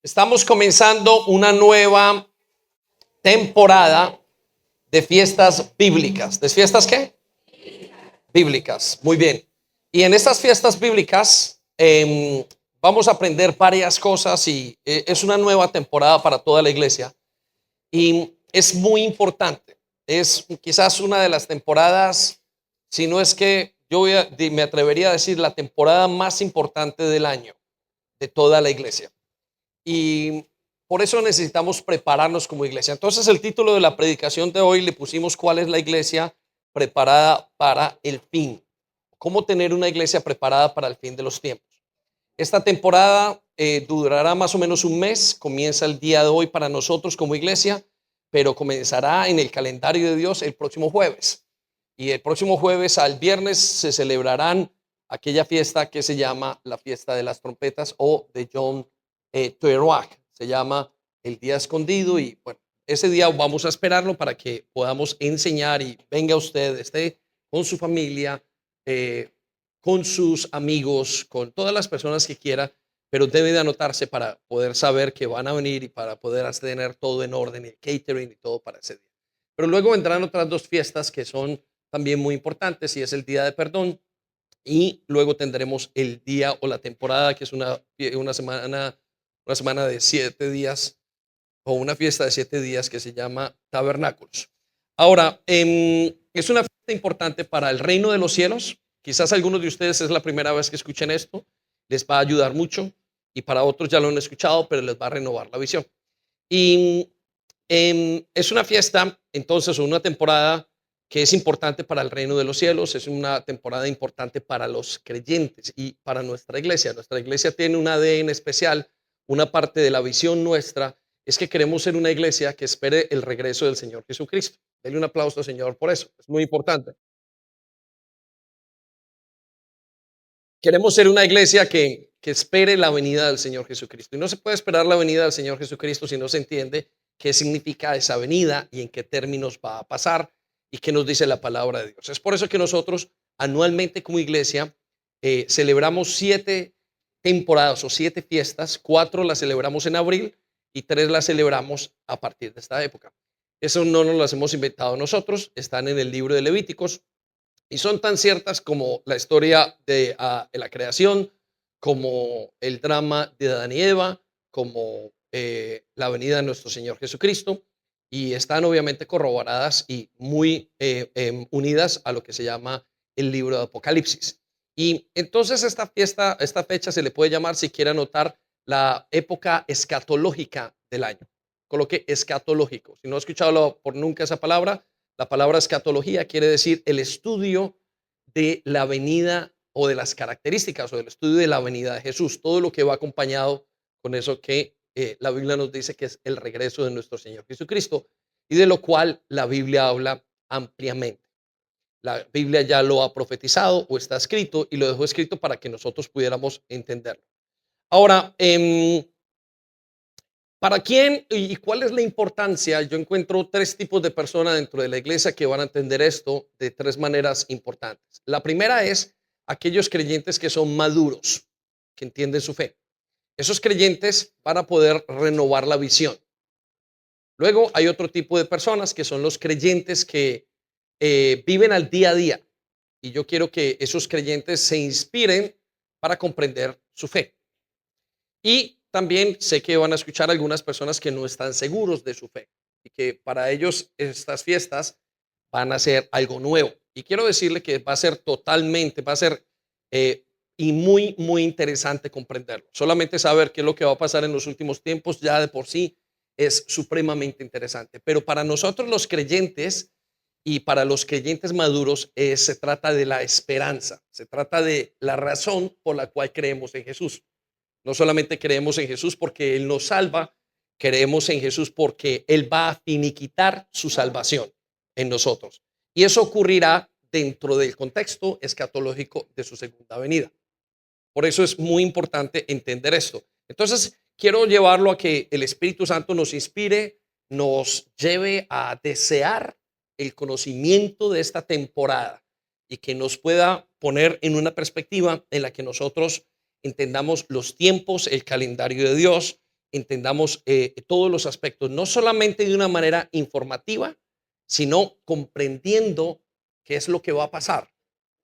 Estamos comenzando una nueva temporada de fiestas bíblicas. ¿De fiestas qué? Bíblicas. Muy bien. Y en estas fiestas bíblicas vamos a aprender varias cosas y es una nueva temporada para toda la iglesia. Y es muy importante. Es quizás una de las temporadas, si no es que me atrevería a decir la temporada más importante del año de toda la iglesia. Y por eso necesitamos prepararnos como iglesia. Entonces el título de la predicación de hoy le pusimos ¿cuál es la iglesia preparada para el fin? ¿Cómo tener una iglesia preparada para el fin de los tiempos? Esta temporada durará más o menos un mes, comienza el día de hoy para nosotros como iglesia, pero comenzará en el calendario de Dios el próximo jueves. Y el próximo jueves al viernes se celebrarán aquella fiesta que se llama la fiesta de las trompetas o de Yom Teruah. Se llama el día escondido y bueno, ese día vamos a esperarlo para que podamos enseñar y venga usted, esté con su familia, con sus amigos, con todas las personas que quiera, pero debe de anotarse para poder saber que van a venir y para poder tener todo en orden, el catering y todo para ese día. Pero luego vendrán otras dos fiestas que son también muy importantes y es el Día de Perdón y luego tendremos el día o la temporada que es una semana de 7 días o una fiesta de 7 días que se llama Tabernáculos. Ahora, es una fiesta importante para el reino de los cielos. Quizás algunos de ustedes es la primera vez que escuchen esto, les va a ayudar mucho y para otros ya lo han escuchado, pero les va a renovar la visión. Y es una fiesta, entonces, una temporada que es importante para el reino de los cielos, es una temporada importante para los creyentes y para nuestra iglesia. Nuestra iglesia tiene un ADN especial, una parte de la visión nuestra es que queremos ser una iglesia que espere el regreso del Señor Jesucristo. Denle un aplauso al Señor por eso, es muy importante. Queremos ser una iglesia que espere la venida del Señor Jesucristo. Y no se puede esperar la venida del Señor Jesucristo si no se entiende qué significa esa venida y en qué términos va a pasar y qué nos dice la palabra de Dios. Es por eso que nosotros anualmente como iglesia celebramos 7 temporadas o 7 fiestas. 4 las celebramos en abril y 3 las celebramos a partir de esta época. Eso no nos las hemos inventado nosotros, están en el libro de Levíticos y son tan ciertas como la historia de la creación, como el drama de Adán y Eva, como la venida de nuestro Señor Jesucristo, y están obviamente corroboradas y muy unidas a lo que se llama el libro de Apocalipsis. Y entonces esta fecha se le puede llamar, si quiere anotar, la época escatológica del año. Coloque escatológico. Si no ha escuchado por nunca esa palabra, la palabra escatología quiere decir el estudio de la venida o de las características o del estudio de la venida de Jesús, todo lo que va acompañado con eso que la Biblia nos dice que es el regreso de nuestro Señor Jesucristo y de lo cual la Biblia habla ampliamente. La Biblia ya lo ha profetizado o está escrito y lo dejó escrito para que nosotros pudiéramos entenderlo. Ahora, ¿para quién y cuál es la importancia? Yo encuentro 3 tipos de personas dentro de la iglesia que van a entender esto de 3 maneras importantes. La primera es aquellos creyentes que son maduros, que entienden su fe. Esos creyentes van a poder renovar la visión. Luego hay otro tipo de personas que son los creyentes que viven al día a día. Y yo quiero que esos creyentes se inspiren para comprender su fe. Y también sé que van a escuchar algunas personas que no están seguros de su fe y que para ellos estas fiestas van a ser algo nuevo. Y quiero decirle que va a ser eh, y muy, muy interesante comprenderlo. Solamente saber qué es lo que va a pasar en los últimos tiempos ya de por sí es supremamente interesante. Pero para nosotros los creyentes y para los creyentes maduros se trata de la esperanza, se trata de la razón por la cual creemos en Jesús. No solamente creemos en Jesús porque Él nos salva, creemos en Jesús porque Él va a finiquitar su salvación en nosotros. Y eso ocurrirá dentro del contexto escatológico de su segunda venida. Por eso es muy importante entender esto. Entonces, quiero llevarlo a que el Espíritu Santo nos inspire, nos lleve a desear el conocimiento de esta temporada y que nos pueda poner en una perspectiva en la que nosotros entendamos los tiempos, el calendario de Dios entendamos todos los aspectos, no solamente de una manera informativa, sino comprendiendo qué es lo que va a pasar,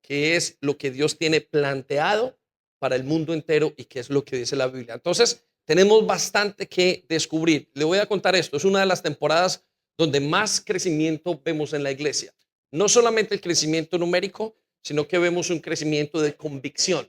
qué es lo que Dios tiene planteado para el mundo entero y qué es lo que dice la Biblia. Entonces, tenemos bastante que descubrir. Le voy a contar esto, es una de las temporadas donde más crecimiento vemos en la iglesia. No solamente el crecimiento numérico, sino que vemos un crecimiento de convicción.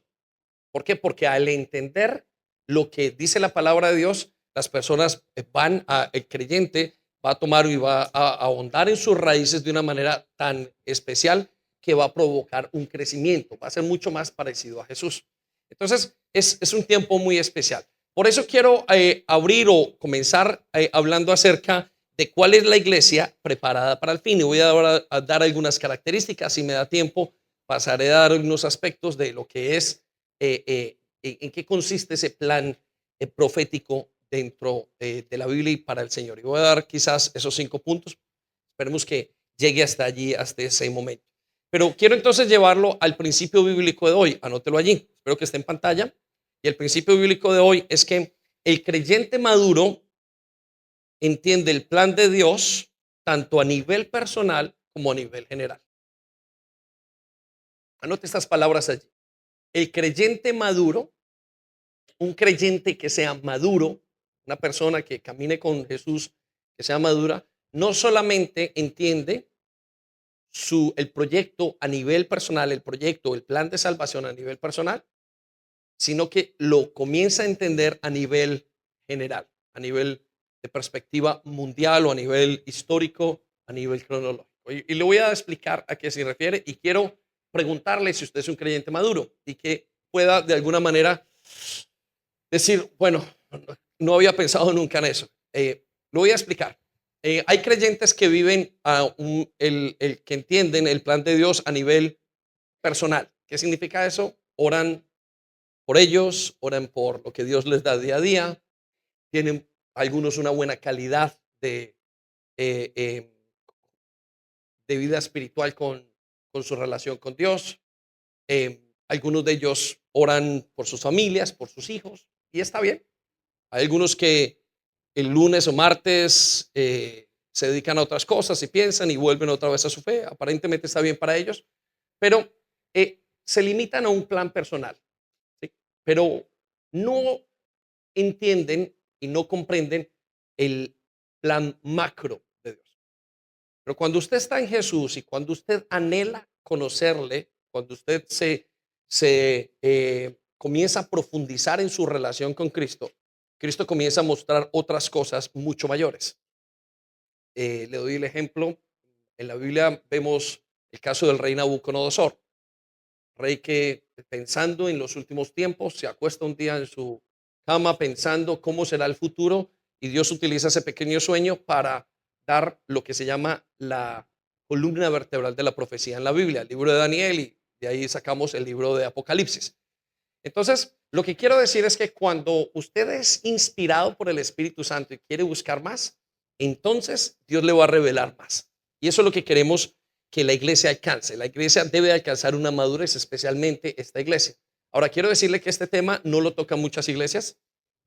¿Por qué? Porque al entender lo que dice la palabra de Dios, las personas el creyente va a tomar y va a ahondar en sus raíces de una manera tan especial que va a provocar un crecimiento, va a ser mucho más parecido a Jesús. Entonces, es un tiempo muy especial. Por eso quiero abrir o comenzar hablando acerca de cuál es la iglesia preparada para el fin. Y voy a dar algunas características, si me da tiempo, pasaré a dar algunos aspectos de lo que es en qué consiste ese plan profético dentro de la Biblia y para el Señor. Y voy a dar quizás esos 5 puntos. Esperemos que llegue hasta allí, hasta ese momento. Pero quiero entonces llevarlo al principio bíblico de hoy. Anótelo allí. Espero que esté en pantalla. Y el principio bíblico de hoy es que el creyente maduro entiende el plan de Dios tanto a nivel personal como a nivel general. Anote estas palabras allí. El creyente maduro, un creyente que sea maduro, una persona que camine con Jesús, que sea madura, no solamente entiende el proyecto a nivel personal, el plan de salvación a nivel personal, sino que lo comienza a entender a nivel general, a nivel de perspectiva mundial o a nivel histórico, a nivel cronológico. Y le voy a explicar a qué se refiere y quiero preguntarle si usted es un creyente maduro y que pueda de alguna manera decir, bueno, no había pensado nunca en eso. Lo voy a explicar. Hay creyentes que viven el que entienden el plan de Dios a nivel personal. ¿Qué significa eso? Oran por ellos, oran por lo que Dios les da día a día, tienen algunos una buena calidad eh, eh, de vida espiritual con su relación con Dios. Algunos de ellos oran por sus familias, por sus hijos, y está bien. Hay algunos que el lunes o martes se dedican a otras cosas y piensan y vuelven otra vez a su fe. Aparentemente está bien para ellos, pero se limitan a un plan personal, ¿sí? Pero no entienden y no comprenden el plan macro de Dios. Pero cuando usted está en Jesús y cuando usted anhela conocerle, cuando usted se comienza a profundizar en su relación con Cristo, Cristo comienza a mostrar otras cosas mucho mayores. Le doy el ejemplo. En la Biblia vemos el caso del rey Nabucodonosor, rey que pensando en los últimos tiempos se acuesta un día en su cama pensando cómo será el futuro y Dios utiliza ese pequeño sueño para dar lo que se llama la columna vertebral de la profecía en la Biblia, el libro de Daniel, y de ahí sacamos el libro de Apocalipsis. Entonces, lo que quiero decir es que cuando usted es inspirado por el Espíritu Santo y quiere buscar más, entonces Dios le va a revelar más. Y eso es lo que queremos que la iglesia alcance. La iglesia debe alcanzar una madurez, especialmente esta iglesia. Ahora, quiero decirle que este tema no lo tocan muchas iglesias,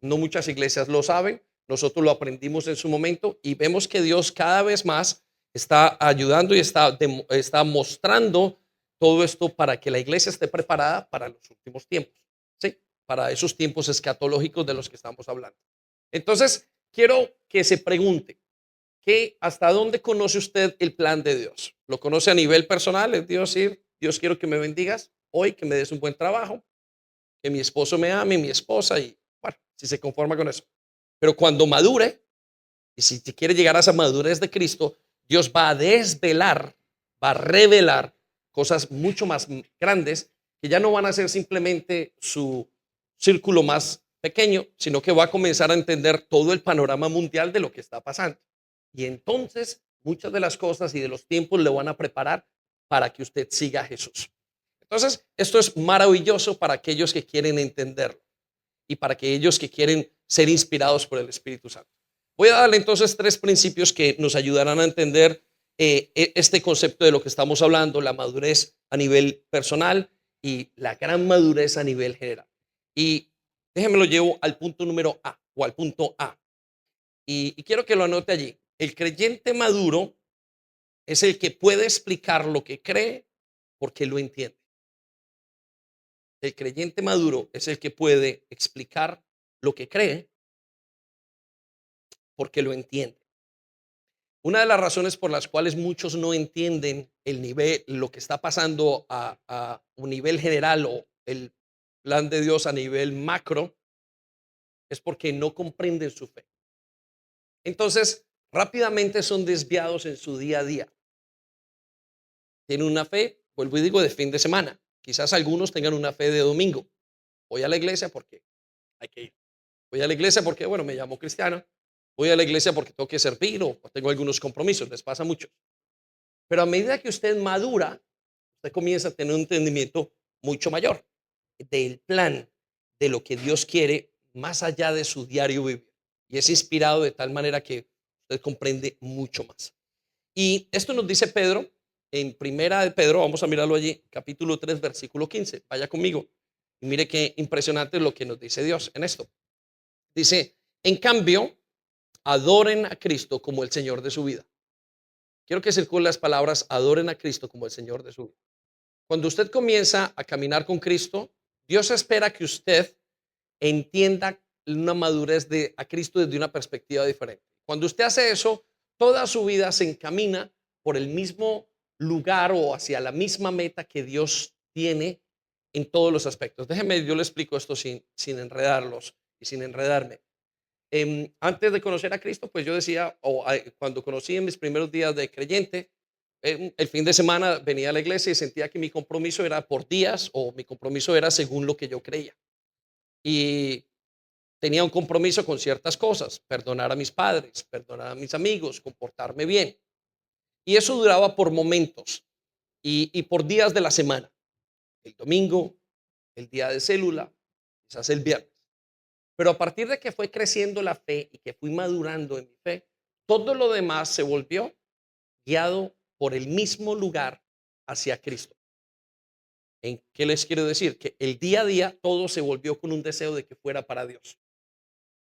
no muchas iglesias lo saben, nosotros lo aprendimos en su momento y vemos que Dios cada vez más está ayudando y está mostrando todo esto para que la iglesia esté preparada para los últimos tiempos, ¿sí? Para esos tiempos escatológicos de los que estamos hablando. Entonces, quiero que se pregunte, ¿hasta dónde conoce usted el plan de Dios? ¿Lo conoce a nivel personal? Es Dios quiero que me bendigas hoy, que me des un buen trabajo, que mi esposo me ame, mi esposa, y bueno, si se conforma con eso. Pero cuando madure, y si quiere llegar a esa madurez de Cristo, Dios va a desvelar, va a revelar cosas mucho más grandes que ya no van a ser simplemente su círculo más pequeño, sino que va a comenzar a entender todo el panorama mundial de lo que está pasando. Y entonces muchas de las cosas y de los tiempos le van a preparar para que usted siga a Jesús. Entonces, esto es maravilloso para aquellos que quieren entenderlo y para aquellos que quieren ser inspirados por el Espíritu Santo. Voy a darle entonces 3 principios que nos ayudarán a entender este concepto de lo que estamos hablando, la madurez a nivel personal y la gran madurez a nivel general. Y déjenme lo llevo al punto número A. o al punto A. Y quiero que lo anote allí. El creyente maduro es el que puede explicar lo que cree porque lo entiende. El creyente maduro es el que puede explicar lo que cree porque lo entiende. Una de las razones por las cuales muchos no entienden el nivel, lo que está pasando a un nivel general o el plan de Dios a nivel macro, es porque no comprenden su fe. Entonces, rápidamente son desviados en su día a día. Tienen una fe, vuelvo y digo, de fin de semana. Quizás algunos tengan una fe de domingo. Voy a la iglesia porque hay que ir. Voy a la iglesia porque, bueno, me llamo cristiano. Voy a la iglesia porque tengo que servir o tengo algunos compromisos. Les pasa mucho. Pero a medida que usted madura, usted comienza a tener un entendimiento mucho mayor del plan de lo que Dios quiere más allá de su diario vivir. Y es inspirado de tal manera que usted comprende mucho más. Y esto nos dice Pedro en Primera de Pedro, vamos a mirarlo allí, capítulo 3, versículo 15. Vaya conmigo y mire qué impresionante lo que nos dice Dios en esto. Dice, en cambio, adoren a Cristo como el Señor de su vida. Quiero que circulen las palabras, adoren a Cristo como el Señor de su vida. Cuando usted comienza a caminar con Cristo, Dios espera que usted entienda una madurez de a Cristo desde una perspectiva diferente. Cuando usted hace eso, toda su vida se encamina por el mismo lugar o hacia la misma meta que Dios tiene en todos los aspectos. Déjeme, yo le explico esto sin enredarlos y sin enredarme. Antes de conocer a Cristo, pues yo decía, cuando conocí en mis primeros días de creyente, el fin de semana venía a la iglesia y sentía que mi compromiso era por días o mi compromiso era según lo que yo creía. Y tenía un compromiso con ciertas cosas, perdonar a mis padres, perdonar a mis amigos, comportarme bien. Y eso duraba por momentos y por días de la semana. El domingo, el día de célula, quizás el viernes. Pero a partir de que fue creciendo la fe y que fui madurando en mi fe, todo lo demás se volvió guiado por el mismo lugar hacia Cristo. ¿En qué les quiero decir? Que el día a día todo se volvió con un deseo de que fuera para Dios.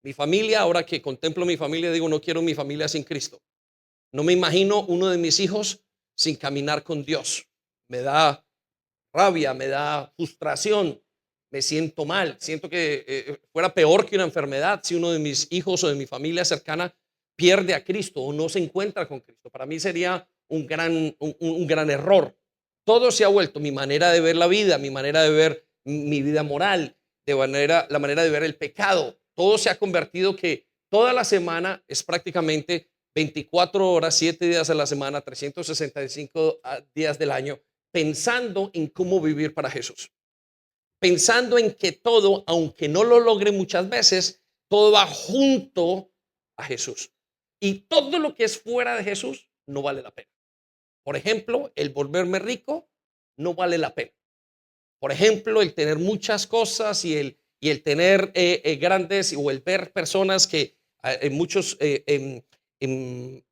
Mi familia, ahora que contemplo mi familia, digo, no quiero mi familia sin Cristo. No me imagino uno de mis hijos sin caminar con Dios. Me da rabia, me da frustración, me siento mal, siento que fuera peor que una enfermedad si uno de mis hijos o de mi familia cercana pierde a Cristo o no se encuentra con Cristo. Para mí sería un gran error. Todo se ha vuelto mi manera de ver la vida, mi manera de ver mi vida moral, la manera de ver el pecado. Todo se ha convertido que toda la semana es prácticamente 24 horas, 7 días a la semana, 365 días del año, pensando en cómo vivir para Jesús. Pensando en que todo, aunque no lo logre muchas veces, todo va junto a Jesús. Y todo lo que es fuera de Jesús no vale la pena. Por ejemplo, el volverme rico no vale la pena. Por ejemplo, el tener muchas cosas y el tener grandes o el ver personas que muchos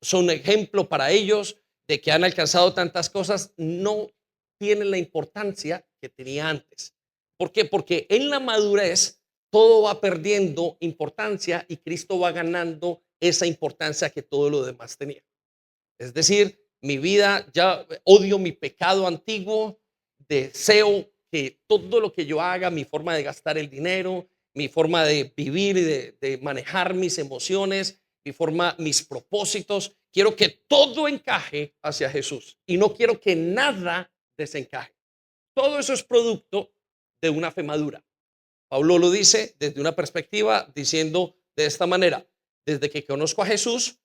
son ejemplo para ellos de que han alcanzado tantas cosas, no tienen la importancia que tenía antes. ¿Por qué? Porque en la madurez todo va perdiendo importancia y Cristo va ganando esa importancia que todo lo demás tenía. Es decir, mi vida, ya odio mi pecado antiguo, deseo que todo lo que yo haga, mi forma de gastar el dinero, mi forma de vivir y de manejar mis emociones, mis propósitos, quiero que todo encaje hacia Jesús y no quiero que nada desencaje. Todo eso es producto de una fe madura. Pablo lo dice desde una perspectiva diciendo de esta manera, desde que conozco a Jesús,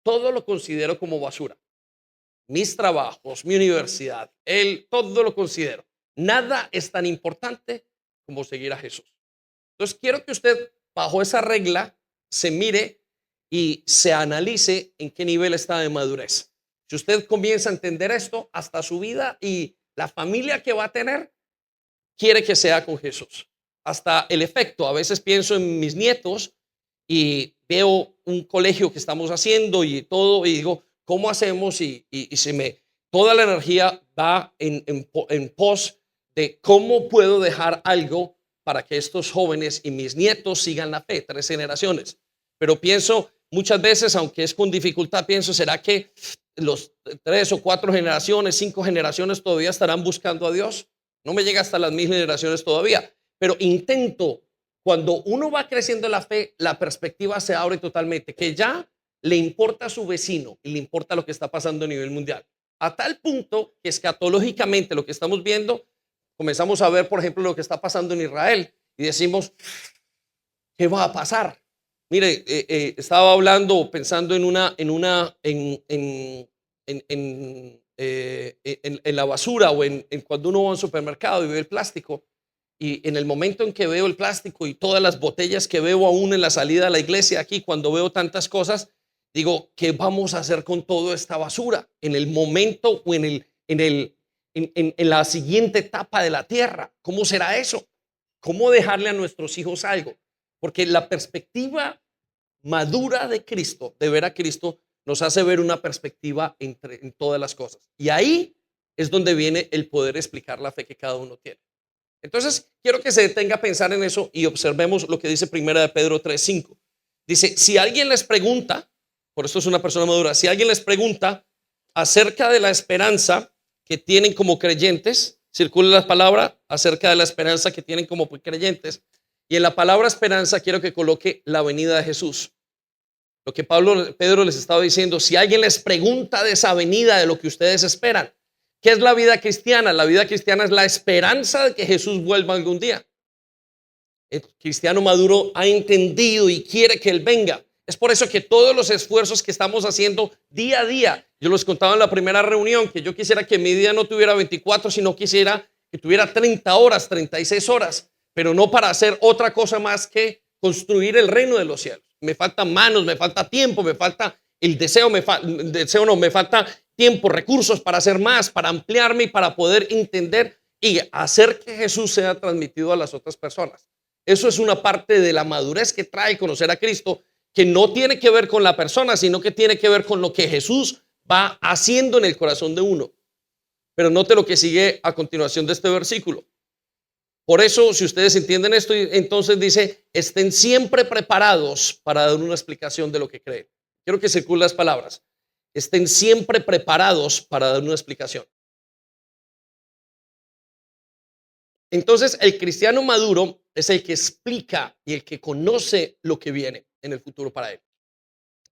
todo lo considero como basura. Mis trabajos, mi universidad, todo lo considero. Nada es tan importante como seguir a Jesús. Entonces quiero que usted, bajo esa regla, se mire y se analice en qué nivel está de madurez. Si usted comienza a entender esto, hasta su vida y la familia que va a tener, quiere que sea con Jesús. Hasta el efecto, a veces pienso en mis nietos y veo un colegio que estamos haciendo y todo, y digo, ¿cómo hacemos? Y toda la energía va en pos de cómo puedo dejar algo para que estos jóvenes y mis nietos sigan la fe, 3 generaciones. pero pienso muchas veces, aunque es con dificultad, pienso, ¿será que los 3 o 4 generaciones, 5 generaciones todavía estarán buscando a Dios? No me llega hasta las 1000 generaciones todavía, pero intento, cuando uno va creciendo en la fe, la perspectiva se abre totalmente, que ya le importa a su vecino y le importa lo que está pasando a nivel mundial. A tal punto que escatológicamente lo que estamos viendo, comenzamos a ver, por ejemplo, lo que está pasando en Israel y decimos, ¿qué va a pasar? Mire, estaba hablando, pensando en la basura o en cuando uno va a un supermercado y ve el plástico. Y en el momento en que veo el plástico y todas las botellas que veo aún en la salida de la iglesia aquí, cuando veo tantas cosas, digo, ¿qué vamos a hacer con toda esta basura? En el momento o en la siguiente etapa de la tierra, ¿cómo será eso? ¿Cómo dejarle a nuestros hijos algo? Porque la perspectiva madura de Cristo, de ver a Cristo, nos hace ver una perspectiva en todas las cosas. Y ahí es donde viene el poder explicar la fe que cada uno tiene. Entonces, quiero que se detenga a pensar en eso y observemos lo que dice Primera de Pedro 3:5. Dice, si alguien les pregunta, por esto es una persona madura, si alguien les pregunta acerca de la esperanza que tienen como creyentes, circula la palabra acerca de la esperanza que tienen como creyentes, y en la palabra esperanza quiero que coloque la venida de Jesús. Lo que Pedro les estaba diciendo, si alguien les pregunta de esa venida, de lo que ustedes esperan, ¿qué es la vida cristiana? La vida cristiana es la esperanza de que Jesús vuelva algún día. El cristiano maduro ha entendido y quiere que Él venga. Es por eso que todos los esfuerzos que estamos haciendo día a día, yo les contaba en la primera reunión que yo quisiera que mi día no tuviera 24, sino quisiera que tuviera 30 horas, 36 horas, pero no para hacer otra cosa más que construir el reino de los cielos. Me faltan manos, me falta tiempo, me falta el deseo, me falta tiempo, recursos para hacer más, para ampliarme y para poder entender y hacer que Jesús sea transmitido a las otras personas. Eso es una parte de la madurez que trae conocer a Cristo, que no tiene que ver con la persona, sino que tiene que ver con lo que Jesús va haciendo en el corazón de uno. Pero note lo que sigue a continuación de este versículo. Por eso, si ustedes entienden esto, entonces dice, estén siempre preparados para dar una explicación de lo que creen. Quiero que circulen las palabras. Estén siempre preparados para dar una explicación. Entonces, el cristiano maduro es el que explica y el que conoce lo que viene en el futuro para él.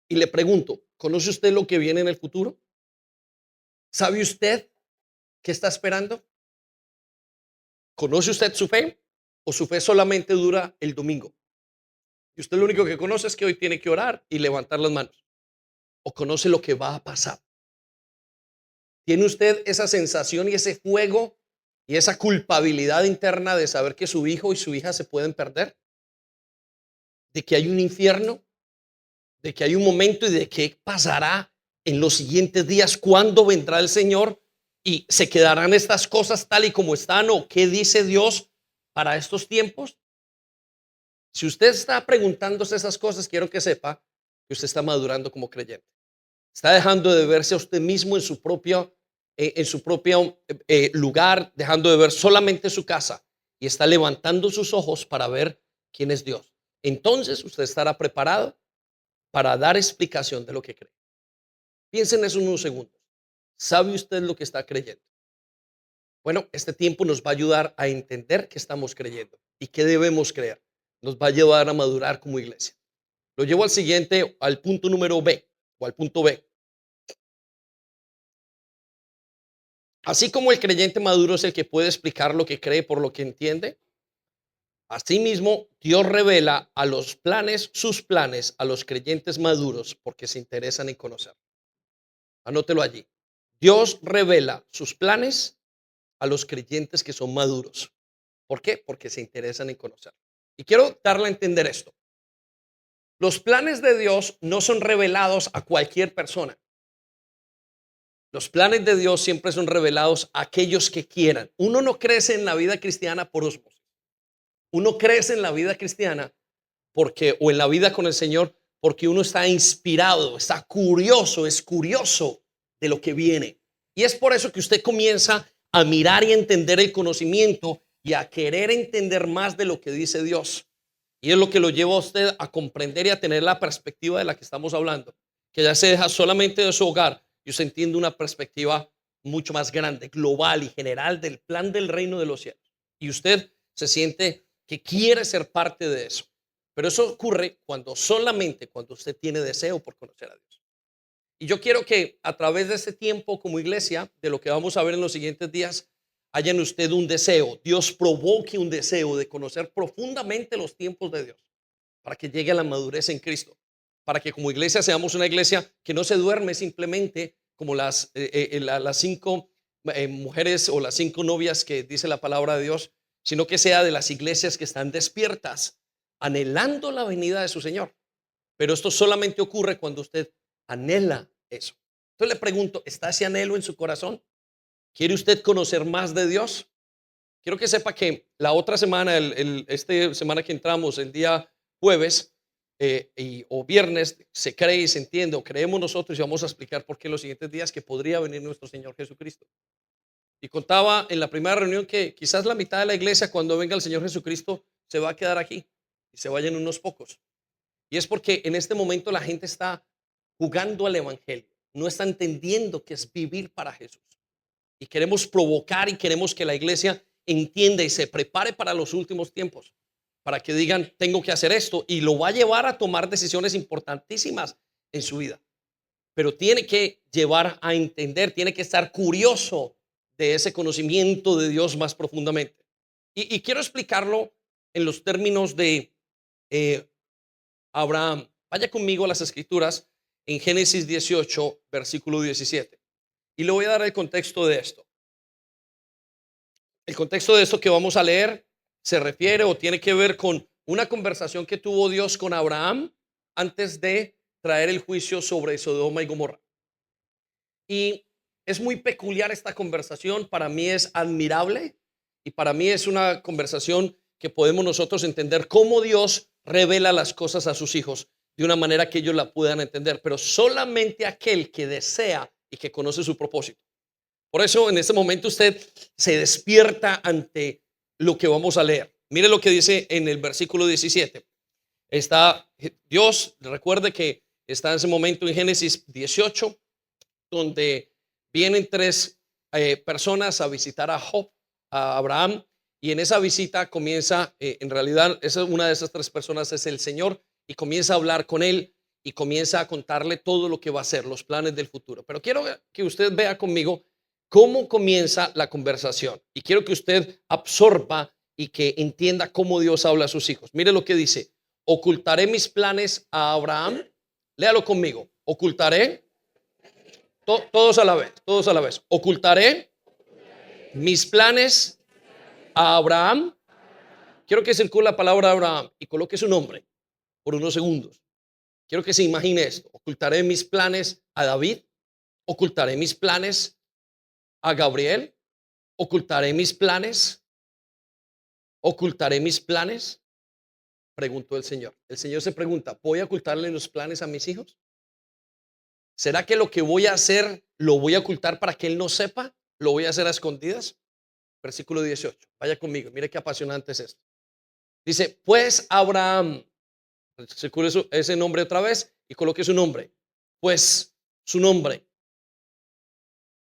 Y le pregunto, ¿conoce usted lo que viene en el futuro? ¿Sabe usted qué está esperando? ¿Conoce usted su fe? ¿O su fe solamente dura el domingo? Y usted lo único que conoce es que hoy tiene que orar y levantar las manos. ¿O conoce lo que va a pasar? ¿Tiene usted esa sensación y ese fuego y esa culpabilidad interna de saber que su hijo y su hija se pueden perder? ¿De que hay un infierno? ¿De que hay un momento y de qué pasará en los siguientes días? ¿Cuándo vendrá el Señor? ¿Y se quedarán estas cosas tal y como están? ¿O qué dice Dios para estos tiempos? Si usted está preguntándose esas cosas, quiero que sepa que usted está madurando como creyente. Está dejando de verse a usted mismo en su propio lugar, dejando de ver solamente su casa y está levantando sus ojos para ver quién es Dios. Entonces usted estará preparado para dar explicación de lo que cree. Piensen en eso unos segundos. ¿Sabe usted lo que está creyendo? Bueno, este tiempo nos va a ayudar a entender qué estamos creyendo y qué debemos creer. Nos va a llevar a madurar como iglesia. Lo llevo al punto número B o al punto B. Así como el creyente maduro es el que puede explicar lo que cree por lo que entiende, asimismo Dios revela a los planes, sus planes a los creyentes maduros porque se interesan en conocer. Anótelo allí. Dios revela sus planes a los creyentes que son maduros. ¿Por qué? Porque se interesan en conocer. Y quiero darle a entender esto. Los planes de Dios no son revelados a cualquier persona. Los planes de Dios siempre son revelados a aquellos que quieran. Uno no crece en la vida cristiana por ósmosis. Uno crece en la vida cristiana o en la vida con el Señor porque uno está inspirado, está curioso, es curioso de lo que viene. Y es por eso que usted comienza a mirar y entender el conocimiento y a querer entender más de lo que dice Dios. Y es lo que lo lleva a usted a comprender y a tener la perspectiva de la que estamos hablando, que ya se deja solamente de su hogar y usted entiende una perspectiva mucho más grande, global y general del plan del reino de los cielos. Y usted se siente que quiere ser parte de eso. Pero eso ocurre cuando usted tiene deseo por conocer a Dios. Y yo quiero que a través de este tiempo como iglesia, de lo que vamos a ver en los siguientes días, haya en usted un deseo. Dios provoque un deseo de conocer profundamente los tiempos de Dios para que llegue a la madurez en Cristo. Para que como iglesia seamos una iglesia que no se duerme simplemente como las cinco mujeres o las cinco novias que dice la palabra de Dios, sino que sea de las iglesias que están despiertas, anhelando la venida de su Señor. Pero esto solamente ocurre cuando usted anhela eso. Entonces le pregunto, ¿está ese anhelo en su corazón? ¿Quiere usted conocer más de Dios? Quiero que sepa que la otra semana, esta semana que entramos, el día jueves o viernes, se cree y se entiende, o creemos nosotros, y vamos a explicar por qué en los siguientes días que podría venir nuestro Señor Jesucristo. Y contaba en la primera reunión que quizás la mitad de la iglesia, cuando venga el Señor Jesucristo, se va a quedar aquí y se vayan unos pocos. Y es porque en este momento la gente está jugando al evangelio, no está entendiendo que es vivir para Jesús. Y queremos provocar y queremos que la iglesia entienda y se prepare para los últimos tiempos, para que digan, tengo que hacer esto, y lo va a llevar a tomar decisiones importantísimas en su vida. Pero tiene que llevar a entender, tiene que estar curioso de ese conocimiento de Dios más profundamente. Y quiero explicarlo en los términos de eh, Abraham. Vaya conmigo a las escrituras en Génesis 18, versículo 17. Y le voy a dar el contexto de esto. El contexto de esto que vamos a leer se refiere o tiene que ver con una conversación que tuvo Dios con Abraham antes de traer el juicio sobre Sodoma y Gomorra. Y es muy peculiar esta conversación, para mí es admirable y para mí es una conversación que podemos nosotros entender cómo Dios revela las cosas a sus hijos de una manera que ellos la puedan entender, pero solamente aquel que desea y que conoce su propósito. Por eso en este momento usted se despierta ante lo que vamos a leer. Mire lo que dice en el versículo 17. Está Dios, recuerde que está en ese momento en Génesis 18, donde vienen tres personas a visitar a Job, a Abraham, y en esa visita comienza, en realidad, una de esas tres personas es el Señor, y comienza a hablar con él y comienza a contarle todo lo que va a hacer, los planes del futuro. Pero quiero que usted vea conmigo cómo comienza la conversación y quiero que usted absorba y que entienda cómo Dios habla a sus hijos. Mire lo que dice: ocultaré mis planes a Abraham. Léalo conmigo. Ocultaré, todos a la vez, todos a la vez. Ocultaré mis planes a Abraham. Quiero que circule la palabra Abraham y coloque su nombre por unos segundos. Quiero que se imagine esto. Ocultaré mis planes a David. Ocultaré mis planes a Gabriel. Ocultaré mis planes. Ocultaré mis planes. Preguntó el Señor. El Señor se pregunta, ¿voy a ocultarle los planes a mis hijos? ¿Será que lo que voy a hacer lo voy a ocultar para que él no sepa? ¿Lo voy a hacer a escondidas? Versículo 18. Vaya conmigo. Mire qué apasionante es esto. Dice, pues Abraham, circule ese nombre otra vez y coloque su nombre. Pues su nombre.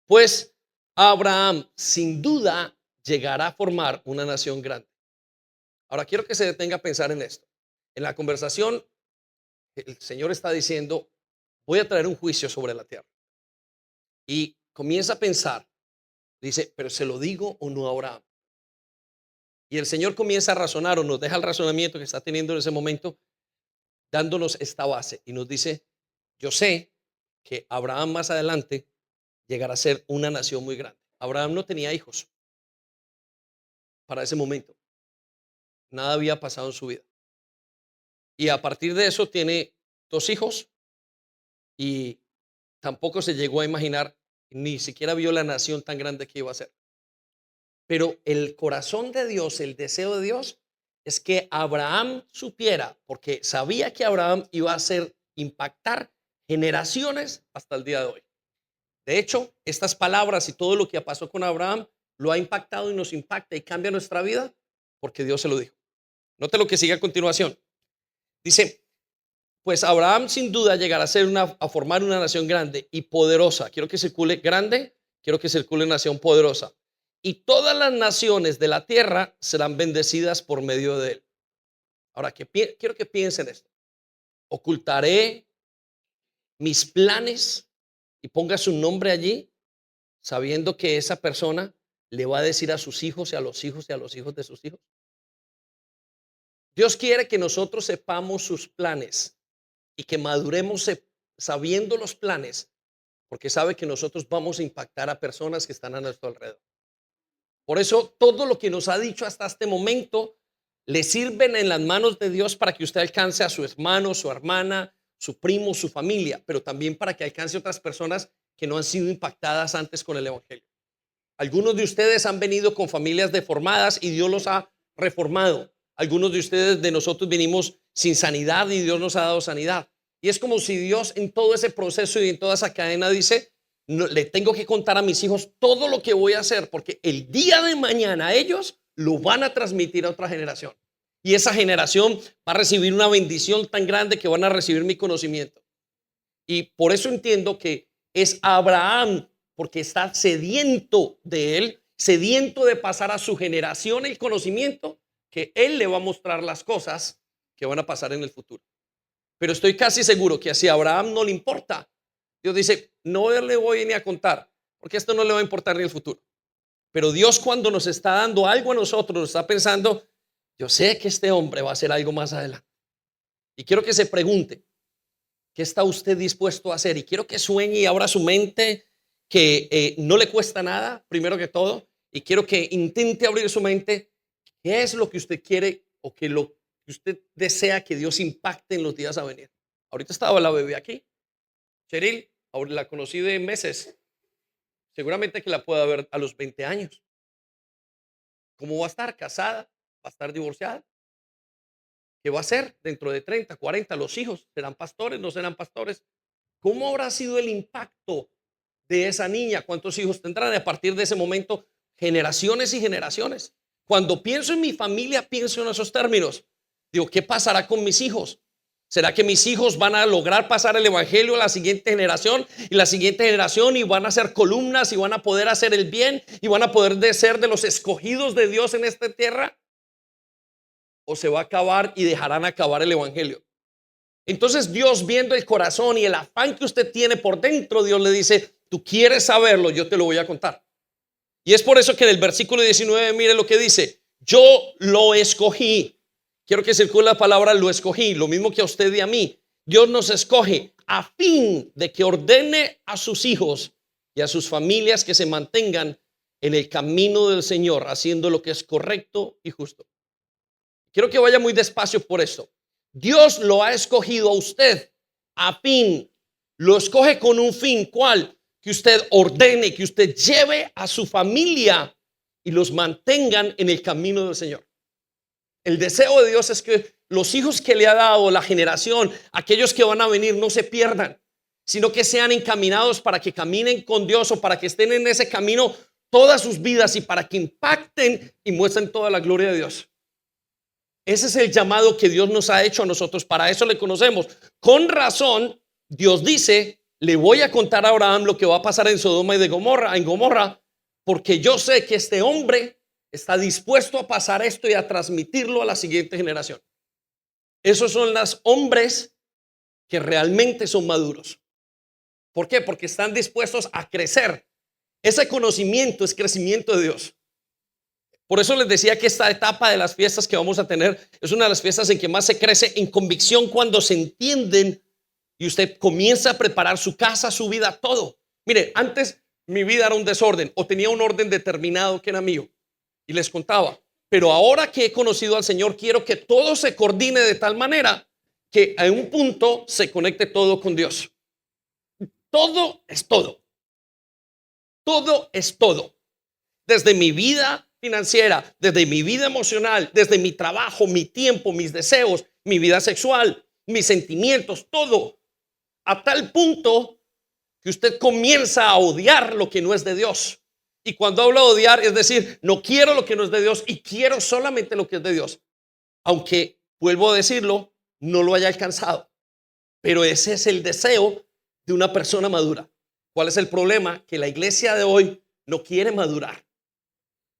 Pues Abraham sin duda llegará a formar una nación grande. Ahora quiero que se detenga a pensar en esto. En la conversación, el Señor está diciendo, voy a traer un juicio sobre la tierra. Y comienza a pensar, dice, pero ¿se lo digo o no a Abraham? Y el Señor comienza a razonar o nos deja el razonamiento que está teniendo en ese momento, dándonos esta base y nos dice, yo sé que Abraham más adelante llegará a ser una nación muy grande. Abraham no tenía hijos para ese momento. Nada había pasado en su vida. Y a partir de eso tiene dos hijos y tampoco se llegó a imaginar, ni siquiera vio la nación tan grande que iba a ser. Pero el corazón de Dios, el deseo de Dios es que Abraham supiera, porque sabía que Abraham iba a hacer impactar generaciones hasta el día de hoy. De hecho, estas palabras y todo lo que pasó con Abraham lo ha impactado y nos impacta y cambia nuestra vida porque Dios se lo dijo. Note lo que sigue a continuación. Dice, pues Abraham sin duda llegará a formar una nación grande y poderosa. Quiero que circule grande, quiero que circule nación poderosa. Y todas las naciones de la tierra serán bendecidas por medio de él. Ahora, quiero que piensen esto. Ocultaré mis planes y ponga su nombre allí, sabiendo que esa persona le va a decir a sus hijos y a los hijos y a los hijos de sus hijos. Dios quiere que nosotros sepamos sus planes y que maduremos sabiendo los planes, porque sabe que nosotros vamos a impactar a personas que están a nuestro alrededor. Por eso todo lo que nos ha dicho hasta este momento le sirven en las manos de Dios para que usted alcance a su hermano, su hermana, su primo, su familia, pero también para que alcance otras personas que no han sido impactadas antes con el evangelio. Algunos de ustedes han venido con familias deformadas y Dios los ha reformado. Algunos de ustedes, de nosotros, venimos sin sanidad y Dios nos ha dado sanidad. Y es como si Dios en todo ese proceso y en toda esa cadena dice, no, le tengo que contar a mis hijos todo lo que voy a hacer, porque el día de mañana ellos lo van a transmitir a otra generación. Y esa generación va a recibir una bendición tan grande que van a recibir mi conocimiento. Y por eso entiendo que es Abraham, porque está sediento de él, sediento de pasar a su generación el conocimiento, que él le va a mostrar las cosas que van a pasar en el futuro. Pero estoy casi seguro que si a Abraham no le importa, Dios dice, no le voy ni a contar, porque esto no le va a importar ni el futuro. Pero Dios, cuando nos está dando algo a nosotros, nos está pensando, yo sé que este hombre va a hacer algo más adelante. Y quiero que se pregunte, ¿qué está usted dispuesto a hacer? Y quiero que sueñe y abra su mente, que no le cuesta nada, primero que todo. Y quiero que intente abrir su mente, ¿qué es lo que usted quiere o que lo que usted desea que Dios impacte en los días a venir? Ahorita estaba la bebé aquí, Cheryl, ahora la conocí de meses. Seguramente que la pueda ver a los 20 años. ¿Cómo va a estar? ¿Casada? ¿Va a estar divorciada? ¿Qué va a hacer dentro de 30, 40? Los hijos, ¿serán pastores? ¿No serán pastores? ¿Cómo habrá sido el impacto de esa niña? ¿Cuántos hijos tendrán? A partir de ese momento, generaciones y generaciones. Cuando pienso en mi familia, pienso en esos términos. Digo, ¿qué pasará con mis hijos? ¿Será que mis hijos van a lograr pasar el evangelio a la siguiente generación y la siguiente generación y van a ser columnas y van a poder hacer el bien y van a poder ser de los escogidos de Dios en esta tierra? ¿O se va a acabar y dejarán acabar el evangelio? Entonces Dios, viendo el corazón y el afán que usted tiene por dentro, Dios le dice, tú quieres saberlo, yo te lo voy a contar. Y es por eso que en el versículo 19, mire lo que dice, yo lo escogí. Quiero que circule la palabra lo escogí, lo mismo que a usted y a mí. Dios nos escoge a fin de que ordene a sus hijos y a sus familias que se mantengan en el camino del Señor, haciendo lo que es correcto y justo. Quiero que vaya muy despacio por esto. Dios lo ha escogido a usted a fin, lo escoge con un fin, ¿cuál? Que usted ordene, que usted lleve a su familia y los mantengan en el camino del Señor. El deseo de Dios es que los hijos que le ha dado, la generación, aquellos que van a venir, no se pierdan, sino que sean encaminados para que caminen con Dios o para que estén en ese camino todas sus vidas y para que impacten y muestren toda la gloria de Dios. Ese es el llamado que Dios nos ha hecho a nosotros. Para eso le conocemos. Con razón, Dios dice, le voy a contar a Abraham lo que va a pasar en Sodoma y en Gomorra, porque yo sé que este hombre está dispuesto a pasar esto y a transmitirlo a la siguiente generación. Esos son los hombres que realmente son maduros. ¿Por qué? Porque están dispuestos a crecer. Ese conocimiento es crecimiento de Dios. Por eso les decía que esta etapa de las fiestas que vamos a tener es una de las fiestas en que más se crece en convicción, cuando se entienden y usted comienza a preparar su casa, su vida, todo. Mire, antes mi vida era un desorden o tenía un orden determinado que era mío y les contaba. Pero ahora que he conocido al Señor, quiero que todo se coordine de tal manera que a un punto se conecte todo con Dios. Todo es todo. Todo es todo. Desde mi vida financiera, desde mi vida emocional, desde mi trabajo, mi tiempo, mis deseos, mi vida sexual, mis sentimientos, todo. A tal punto que usted comienza a odiar lo que no es de Dios. Y cuando hablo de odiar, es decir, no quiero lo que no es de Dios y quiero solamente lo que es de Dios. aunque vuelvo a decirlo, no lo haya alcanzado. Pero ese es el deseo de una persona madura. ¿Cuál es el problema? Que la iglesia de hoy no quiere madurar.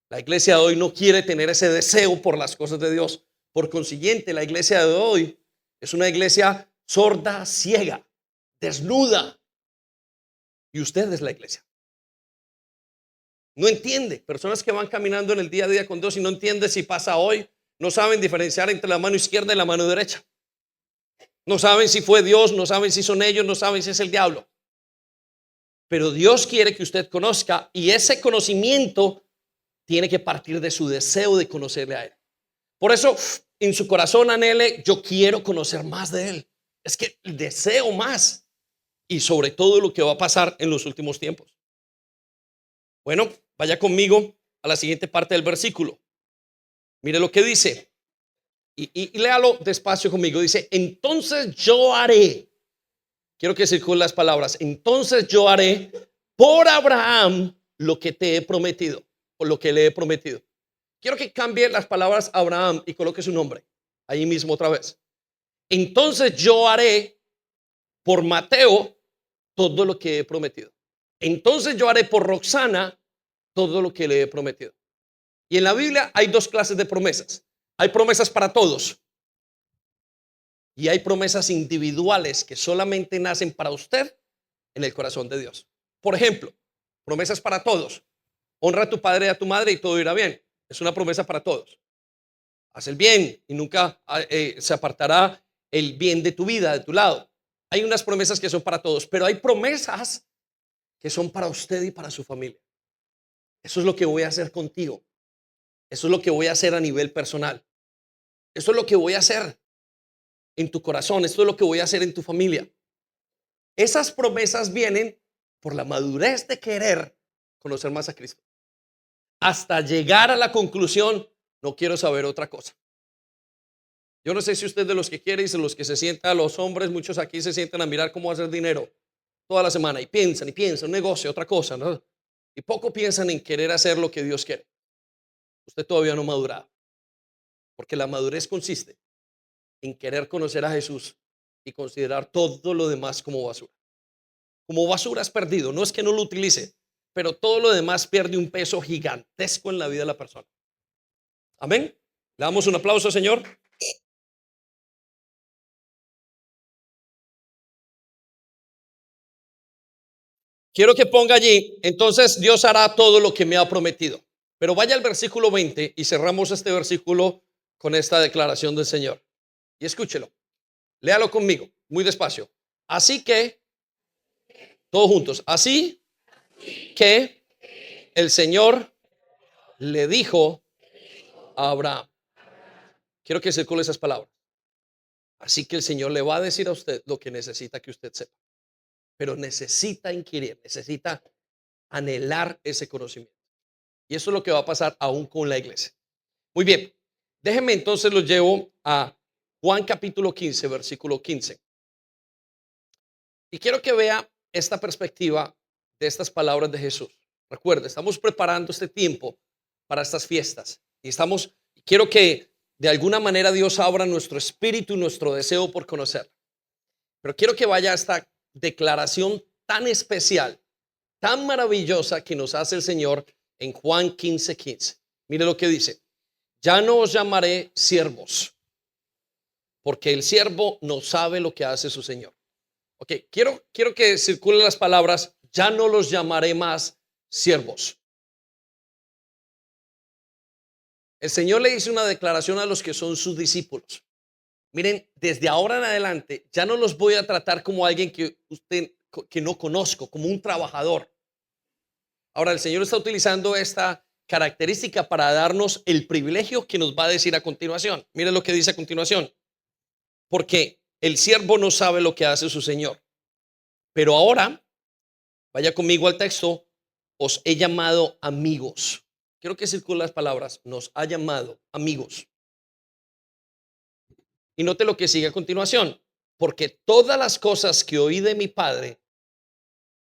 La iglesia de hoy no quiere tener ese deseo por las cosas de Dios. Por consiguiente, la iglesia de hoy es una iglesia sorda, ciega, desnuda. Y usted es la iglesia. No entiende. Personas que van caminando en el día a día con Dios y no entienden si pasa hoy. No saben diferenciar entre la mano izquierda y la mano derecha. No saben si fue Dios, no saben si son ellos, no saben si es el diablo. Pero Dios quiere que usted conozca, y ese conocimiento tiene que partir de su deseo de conocerle a Él. Por eso en su corazón anhele: yo quiero conocer más de Él. Es que deseo más, y sobre todo lo que va a pasar en los últimos tiempos. Bueno, vaya conmigo a la siguiente parte del versículo. Mire lo que dice, y léalo despacio conmigo. Dice: entonces yo haré. Quiero que circulen las palabras. Entonces yo haré por Abraham lo que te he prometido, o lo que le he prometido. Quiero que cambie las palabras Abraham y coloque su nombre ahí mismo otra vez. Entonces yo haré por Mateo todo lo que he prometido. Entonces yo haré por Roxana todo lo que le he prometido. Y en la Biblia hay dos clases de promesas. Hay promesas para todos. Y hay promesas individuales que solamente nacen para usted en el corazón de Dios. Por ejemplo, promesas para todos. Honra a tu padre y a tu madre y todo irá bien. Es una promesa para todos. Haz el bien y nunca se apartará el bien de tu vida, de tu lado. Hay unas promesas que son para todos, pero hay promesas que son para usted y para su familia. Eso es lo que voy a hacer contigo. Eso es lo que voy a hacer a nivel personal. Eso es lo que voy a hacer en tu corazón. Esto es lo que voy a hacer en tu familia. Esas promesas vienen por la madurez de querer conocer más a Cristo, hasta llegar a la conclusión: no quiero saber otra cosa. Yo no sé si usted de los que quiere y de los que se sientan, los hombres, muchos aquí se sientan a mirar cómo hacer dinero toda la semana y piensan, un negocio, otra cosa, ¿no? Y poco piensan en querer hacer lo que Dios quiere. Usted todavía no madura, porque la madurez consiste en querer conocer a Jesús y considerar todo lo demás como basura. Como basura es perdido, no es que no lo utilice, pero todo lo demás pierde un peso gigantesco en la vida de la persona. Amén. Le damos un aplauso, Señor. Quiero que ponga allí: entonces Dios hará todo lo que me ha prometido. Pero vaya al versículo 20 y cerramos este versículo con esta declaración del Señor. Y escúchelo, léalo conmigo, muy despacio. Así que, todos juntos, así que el Señor le dijo a Abraham. Quiero que circule esas palabras. Así que el Señor le va a decir a usted lo que necesita que usted sepa. Pero necesita inquirir, necesita anhelar ese conocimiento. Y eso es lo que va a pasar aún con la iglesia. Muy bien, déjenme entonces los llevo a Juan capítulo 15, versículo 15. Y quiero que vea esta perspectiva de estas palabras de Jesús. Recuerde, estamos preparando este tiempo para estas fiestas. Quiero que de alguna manera Dios abra nuestro espíritu y nuestro deseo por conocer. Pero quiero que vaya a esta declaración tan especial, tan maravillosa que nos hace el Señor en Juan 15, 15. Mire lo que dice: ya no os llamaré siervos, porque el siervo no sabe lo que hace su Señor. Ok, quiero que circulen las palabras: ya no los llamaré más siervos. El Señor le hizo una declaración a los que son sus discípulos. Miren, desde ahora en adelante ya no los voy a tratar como alguien que no conozco, como un trabajador. Ahora el Señor está utilizando esta característica para darnos el privilegio que nos va a decir a continuación. Miren lo que dice a continuación: porque el siervo no sabe lo que hace su Señor. Pero ahora, vaya conmigo al texto: os he llamado amigos. Quiero que circulen las palabras: nos ha llamado amigos. Y note lo que sigue a continuación: porque todas las cosas que oí de mi Padre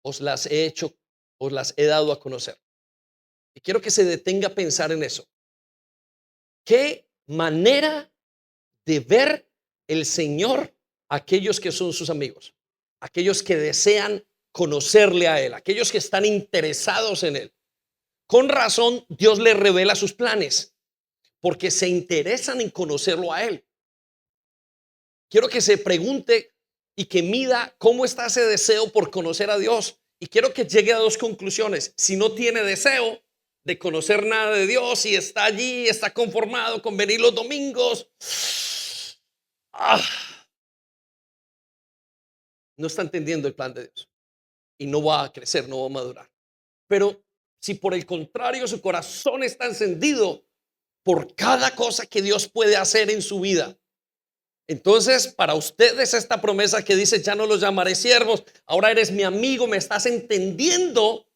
os las he hecho, os las he dado a conocer. Y quiero que se detenga a pensar en eso. ¿Qué manera de ver el Señor a aquellos que son sus amigos, aquellos que desean conocerle a Él, aquellos que están interesados en Él. Con razón, Dios les revela sus planes, porque se interesan en conocerlo a Él. Quiero que se pregunte y que mida cómo está ese deseo por conocer a Dios. Y quiero que llegue a dos conclusiones. Si no tiene deseo de conocer nada de Dios y está allí, está conformado con venir los domingos, no está entendiendo el plan de Dios y no va a crecer, no va a madurar. Pero si por el contrario su corazón está encendido por cada cosa que Dios puede hacer en su vida, entonces para ustedes esta promesa que dice: ya no los llamaré siervos, ahora eres mi amigo, me estás entendiendo,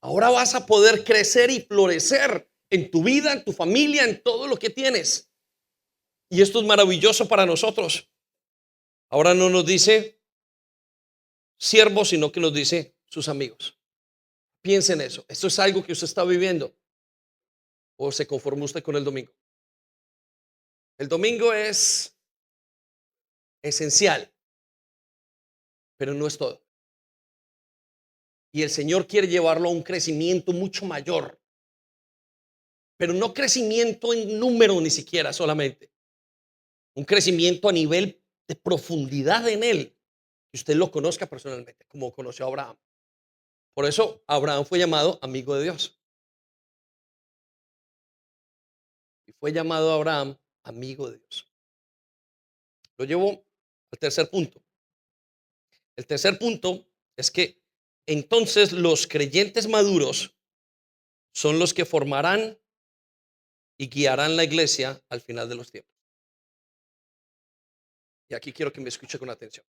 ahora vas a poder crecer y florecer en tu vida, en tu familia, en todo lo que tienes. Y esto es maravilloso para nosotros. Ahora no nos dice siervos, sino que nos dice sus amigos. Piensen en eso. Esto es algo que usted está viviendo, o se conformó usted con el domingo. El domingo es esencial, pero no es todo. Y el Señor quiere llevarlo a un crecimiento mucho mayor, pero no crecimiento en número ni siquiera solamente, un crecimiento a nivel de profundidad en Él, que usted lo conozca personalmente, como conoció a Abraham. Por eso Abraham fue llamado amigo de Dios. Y fue llamado Abraham amigo de Dios. Lo llevo al tercer punto. El tercer punto es que entonces los creyentes maduros son los que formarán y guiarán la iglesia al final de los tiempos. Y aquí quiero que me escuche con atención.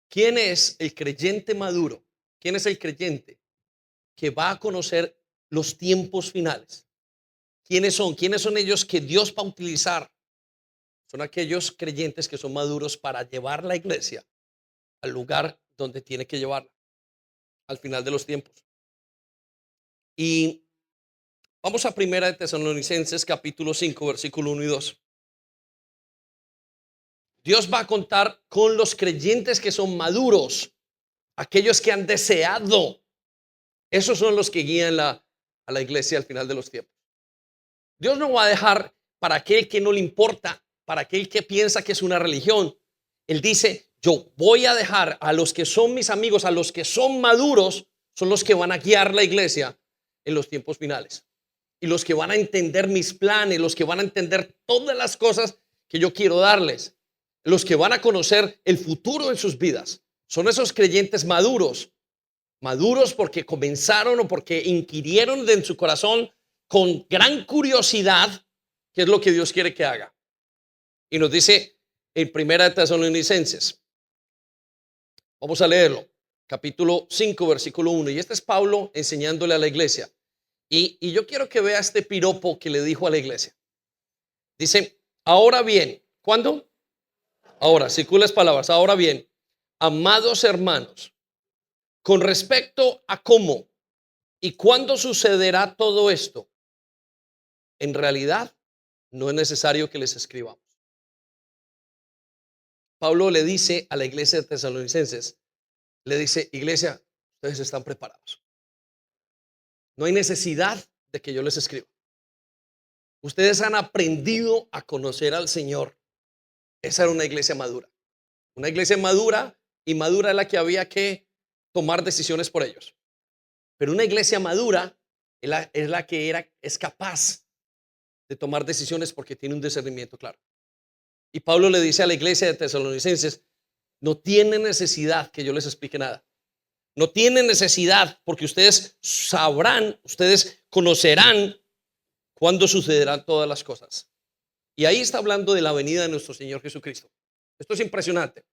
¿Quién es el creyente maduro? ¿Quién es el creyente que va a conocer los tiempos finales? ¿Quiénes son? ¿Quiénes son ellos que Dios va a utilizar? Son aquellos creyentes que son maduros para llevar la iglesia al lugar donde tiene que llevarla, al final de los tiempos. Y vamos a Primera de Tesalonicenses capítulo 5, versículo 1 y 2. Dios va a contar con los creyentes que son maduros, aquellos que han deseado. Esos son los que guían a la iglesia al final de los tiempos. Dios no va a dejar para aquel que no le importa, para aquel que piensa que es una religión. Él dice: yo voy a dejar a los que son mis amigos, a los que son maduros, son los que van a guiar la iglesia en los tiempos finales. Y los que van a entender mis planes, los que van a entender todas las cosas que yo quiero darles, los que van a conocer el futuro en sus vidas, son esos creyentes maduros. Maduros porque comenzaron o porque inquirieron en su corazón con gran curiosidad qué es lo que Dios quiere que haga. Y nos dice en Primera de Tesalonicenses, vamos a leerlo, capítulo 5, versículo 1. Y este es Pablo enseñándole a la iglesia. Y yo quiero que vea este piropo que le dijo a la iglesia. Dice: ahora bien, ¿cuándo? Ahora, circula las palabras. Ahora bien, amados hermanos, con respecto a cómo y cuándo sucederá todo esto, en realidad no es necesario que les escribamos. Pablo le dice a la iglesia de Tesalonicenses, le dice: iglesia, ustedes están preparados. No hay necesidad de que yo les escriba. Ustedes han aprendido a conocer al Señor. Esa era una iglesia madura. Una iglesia madura, y madura es la que había que tomar decisiones por ellos. Pero una iglesia madura es la que es capaz de tomar decisiones porque tiene un discernimiento claro. Y Pablo le dice a la iglesia de Tesalonicenses: no tiene necesidad que yo les explique nada. No tienen necesidad, porque ustedes sabrán, ustedes conocerán cuándo sucederán todas las cosas. Y ahí está hablando de la venida de nuestro Señor Jesucristo. Esto es impresionante.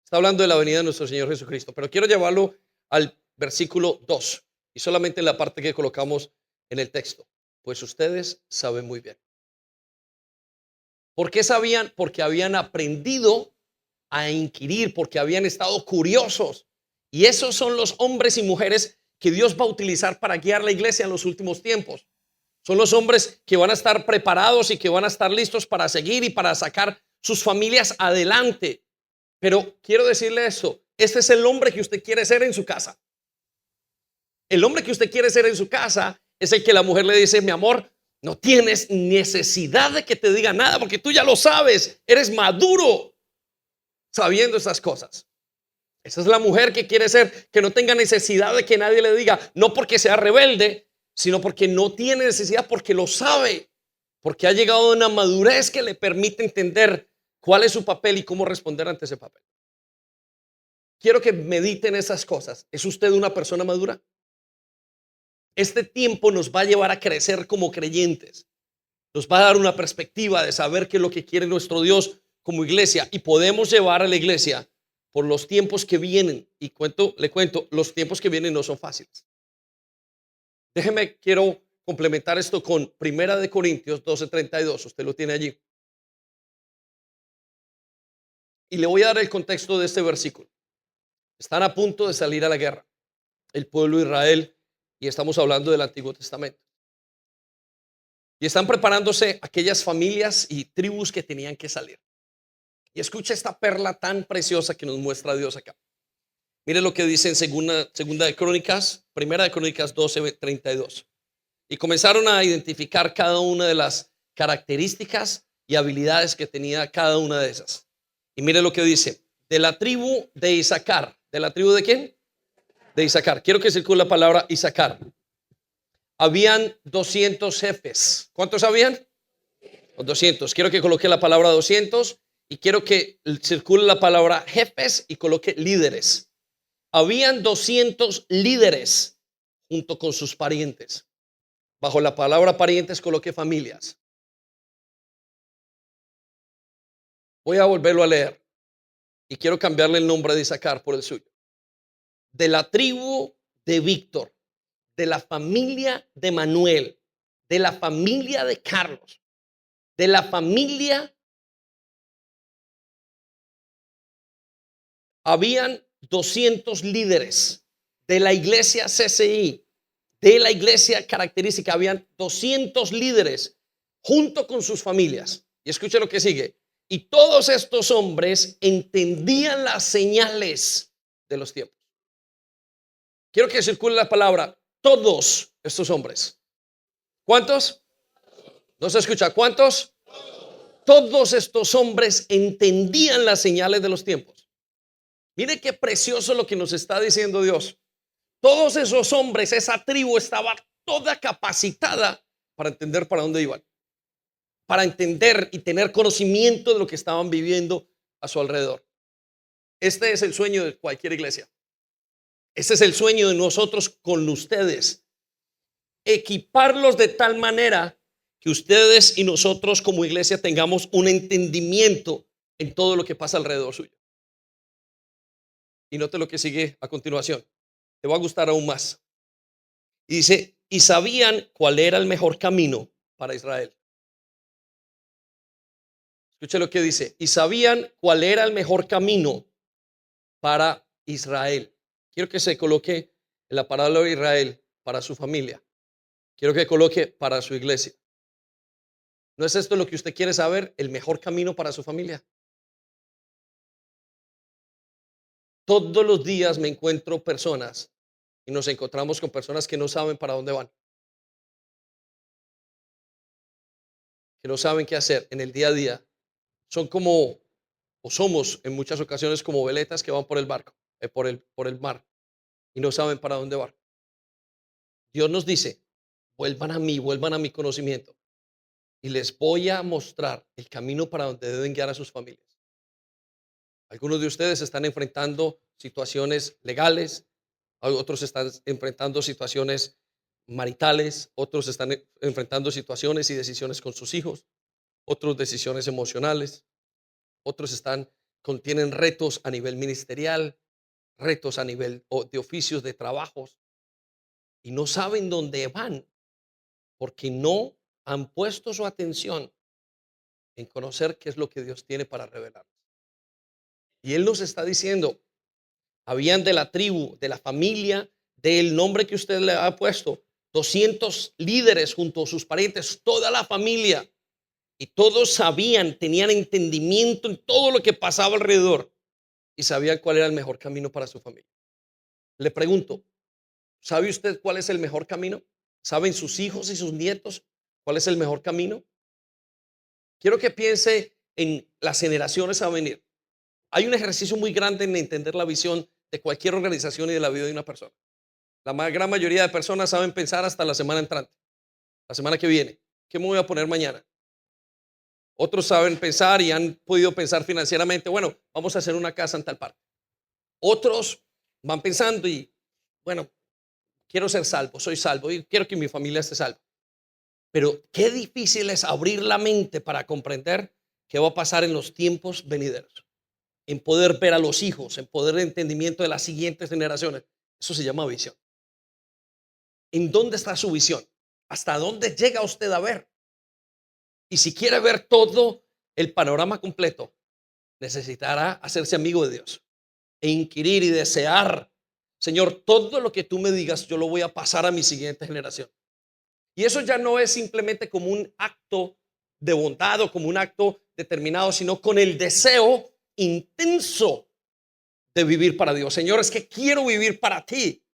Está hablando de la venida de nuestro Señor Jesucristo. Pero quiero llevarlo al versículo 2. Y solamente en la parte que colocamos en el texto. Pues ustedes saben muy bien. ¿Por qué sabían? Porque habían aprendido a inquirir, porque habían estado curiosos. Y esos son los hombres y mujeres que Dios va a utilizar para guiar la iglesia en los últimos tiempos. Son los hombres que van a estar preparados y que van a estar listos para seguir y para sacar sus familias adelante. Pero quiero decirle esto, este es el hombre que usted quiere ser en su casa. El hombre que usted quiere ser en su casa es el que la mujer le dice: mi amor, no tienes necesidad de que te diga nada porque tú ya lo sabes, eres maduro sabiendo esas cosas. Esa es la mujer que quiere ser, que no tenga necesidad de que nadie le diga, no porque sea rebelde, sino porque no tiene necesidad, porque lo sabe, porque ha llegado a una madurez que le permite entender cuál es su papel y cómo responder ante ese papel. Quiero que mediten esas cosas. ¿Es usted una persona madura? Este tiempo nos va a llevar a crecer como creyentes. Nos va a dar una perspectiva de saber qué es lo que quiere nuestro Dios como iglesia, y podemos llevar a la iglesia por los tiempos que vienen. Y le cuento, los tiempos que vienen no son fáciles. Quiero complementar esto con Primera de Corintios 12:32. Usted lo tiene allí. Y le voy a dar el contexto de este versículo. Están a punto de salir a la guerra el pueblo de Israel, y estamos hablando del Antiguo Testamento. Y están preparándose aquellas familias y tribus que tenían que salir. Y escucha esta perla tan preciosa que nos muestra Dios acá. Mire lo que dice en segunda de Crónicas, Primera de Crónicas 12:32. Y comenzaron a identificar cada una de las características y habilidades que tenía cada una de esas. Y mire lo que dice: de la tribu de Isaacar. ¿De la tribu de quién? De Isaacar. Quiero que circule la palabra Isaacar. Habían 200 jefes. ¿Cuántos habían? 200. Quiero que coloque la palabra 200 y quiero que circule la palabra jefes y coloque líderes. Habían 200 líderes junto con sus parientes. Bajo la palabra parientes coloque familias. Voy a volverlo a leer y quiero cambiarle el nombre de Isaacar por el suyo. De la tribu de Víctor, de la familia de Manuel, de la familia de Carlos, de la familia, habían 200 líderes. De la iglesia CCI, de la iglesia característica, habían 200 líderes junto con sus familias. Y escuche lo que sigue. Y todos estos hombres entendían las señales de los tiempos. Quiero que circule la palabra todos estos hombres. ¿Cuántos? ¿No se escucha? ¿Cuántos? Todos estos hombres entendían las señales de los tiempos. Mire qué precioso lo que nos está diciendo Dios. Todos esos hombres, esa tribu estaba toda capacitada para entender para dónde iban, para entender y tener conocimiento de lo que estaban viviendo a su alrededor. Este es el sueño de cualquier iglesia. Este es el sueño de nosotros con ustedes. Equiparlos de tal manera que ustedes y nosotros como iglesia tengamos un entendimiento en todo lo que pasa alrededor suyo. Y note lo que sigue a continuación. Te va a gustar aún más. Y dice: y sabían cuál era el mejor camino para Israel. Escuche lo que dice: y sabían cuál era el mejor camino para Israel. Quiero que se coloque en la palabra Israel para su familia. Quiero que coloque para su iglesia. ¿No es esto lo que usted quiere saber? El mejor camino para su familia. Todos los días me encuentro personas y nos encontramos con personas que no saben para dónde van, que no saben qué hacer en el día a día. Son como, o somos en muchas ocasiones como veletas que van por el barco, por el mar, y no saben para dónde van. Dios nos dice: vuelvan a mi conocimiento, y les voy a mostrar el camino para donde deben guiar a sus familias. Algunos de ustedes están enfrentando situaciones legales, otros están enfrentando situaciones maritales, otros están enfrentando situaciones y decisiones con sus hijos, otros decisiones emocionales, otros tienen retos a nivel ministerial, retos a nivel de oficios, de trabajos, y no saben dónde van porque no han puesto su atención en conocer qué es lo que Dios tiene para revelar. Y Él nos está diciendo: habían de la tribu, de la familia, del nombre que usted le ha puesto, 200 líderes junto a sus parientes, toda la familia. Y todos sabían, tenían entendimiento en todo lo que pasaba alrededor y sabían cuál era el mejor camino para su familia. Le pregunto, ¿sabe usted cuál es el mejor camino? ¿Saben sus hijos y sus nietos cuál es el mejor camino? Quiero que piense en las generaciones a venir. Hay un ejercicio muy grande en entender la visión de cualquier organización y de la vida de una persona. La gran mayoría de personas saben pensar hasta la semana entrante, la semana que viene. ¿Qué me voy a poner mañana? Otros saben pensar y han podido pensar financieramente, bueno, vamos a hacer una casa en tal parte. Otros van pensando y, bueno, quiero ser salvo, soy salvo y quiero que mi familia esté salva. Pero qué difícil es abrir la mente para comprender qué va a pasar en los tiempos venideros, en poder ver a los hijos, en poder de entendimiento de las siguientes generaciones. Eso se llama visión. ¿En dónde está su visión? ¿Hasta dónde llega usted a ver? Y si quiere ver todo el panorama completo, necesitará hacerse amigo de Dios e inquirir y desear, Señor, todo lo que tú me digas, yo lo voy a pasar a mi siguiente generación. Y eso ya no es simplemente como un acto de bondad o como un acto determinado, sino con el deseo intenso de vivir para Dios. Señor, es que quiero vivir para ti.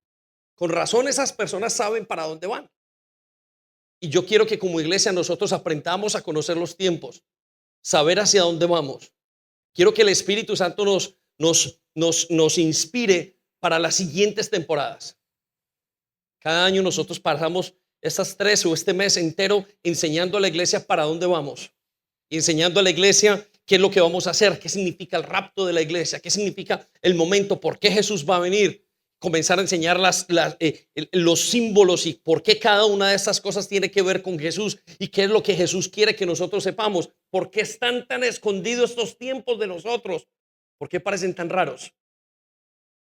Con razón esas personas saben para dónde van. Y yo quiero que como iglesia nosotros aprendamos a conocer los tiempos, saber hacia dónde vamos. Quiero que el Espíritu Santo nos inspire para las siguientes temporadas. Cada año nosotros pasamos estas 3 o este mes entero enseñando a la iglesia para dónde vamos. Y enseñando a la iglesia qué es lo que vamos a hacer, qué significa el rapto de la iglesia, qué significa el momento, por qué Jesús va a venir. Comenzar a enseñar los símbolos y por qué cada una de estas cosas tiene que ver con Jesús y qué es lo que Jesús quiere que nosotros sepamos. ¿Por qué están tan escondidos estos tiempos de nosotros? ¿Por qué parecen tan raros?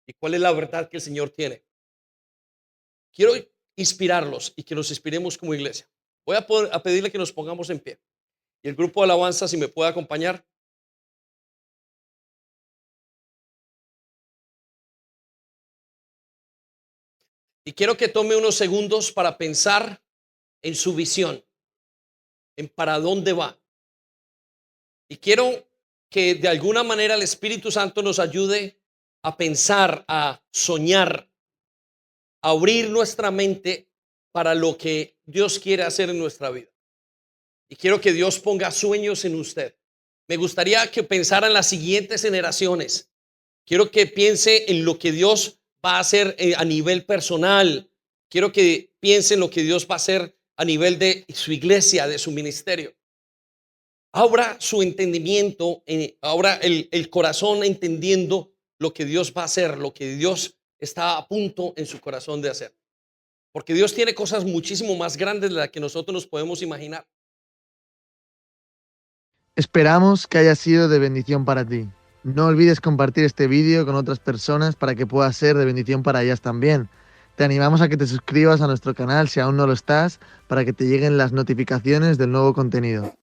¿Y cuál es la verdad que el Señor tiene? Quiero inspirarlos y que nos inspiremos como iglesia. Voy a pedirle que nos pongamos en pie. Y el grupo de alabanza, si me puede acompañar. Y quiero que tome unos segundos para pensar en su visión, en para dónde va. Y quiero que de alguna manera el Espíritu Santo nos ayude a pensar, a soñar, a abrir nuestra mente para lo que Dios quiere hacer en nuestra vida. Y quiero que Dios ponga sueños en usted. Me gustaría que pensara en las siguientes generaciones. Quiero que piense en lo que Dios va a hacer a nivel personal. Quiero que piense en lo que Dios va a hacer a nivel de su iglesia, de su ministerio. Abra su entendimiento, abra el corazón entendiendo lo que Dios va a hacer, lo que Dios está a punto en su corazón de hacer. Porque Dios tiene cosas muchísimo más grandes de las que nosotros nos podemos imaginar. Esperamos que haya sido de bendición para ti. No olvides compartir este vídeo con otras personas para que pueda ser de bendición para ellas también. Te animamos a que te suscribas a nuestro canal si aún no lo estás, para que te lleguen las notificaciones del nuevo contenido.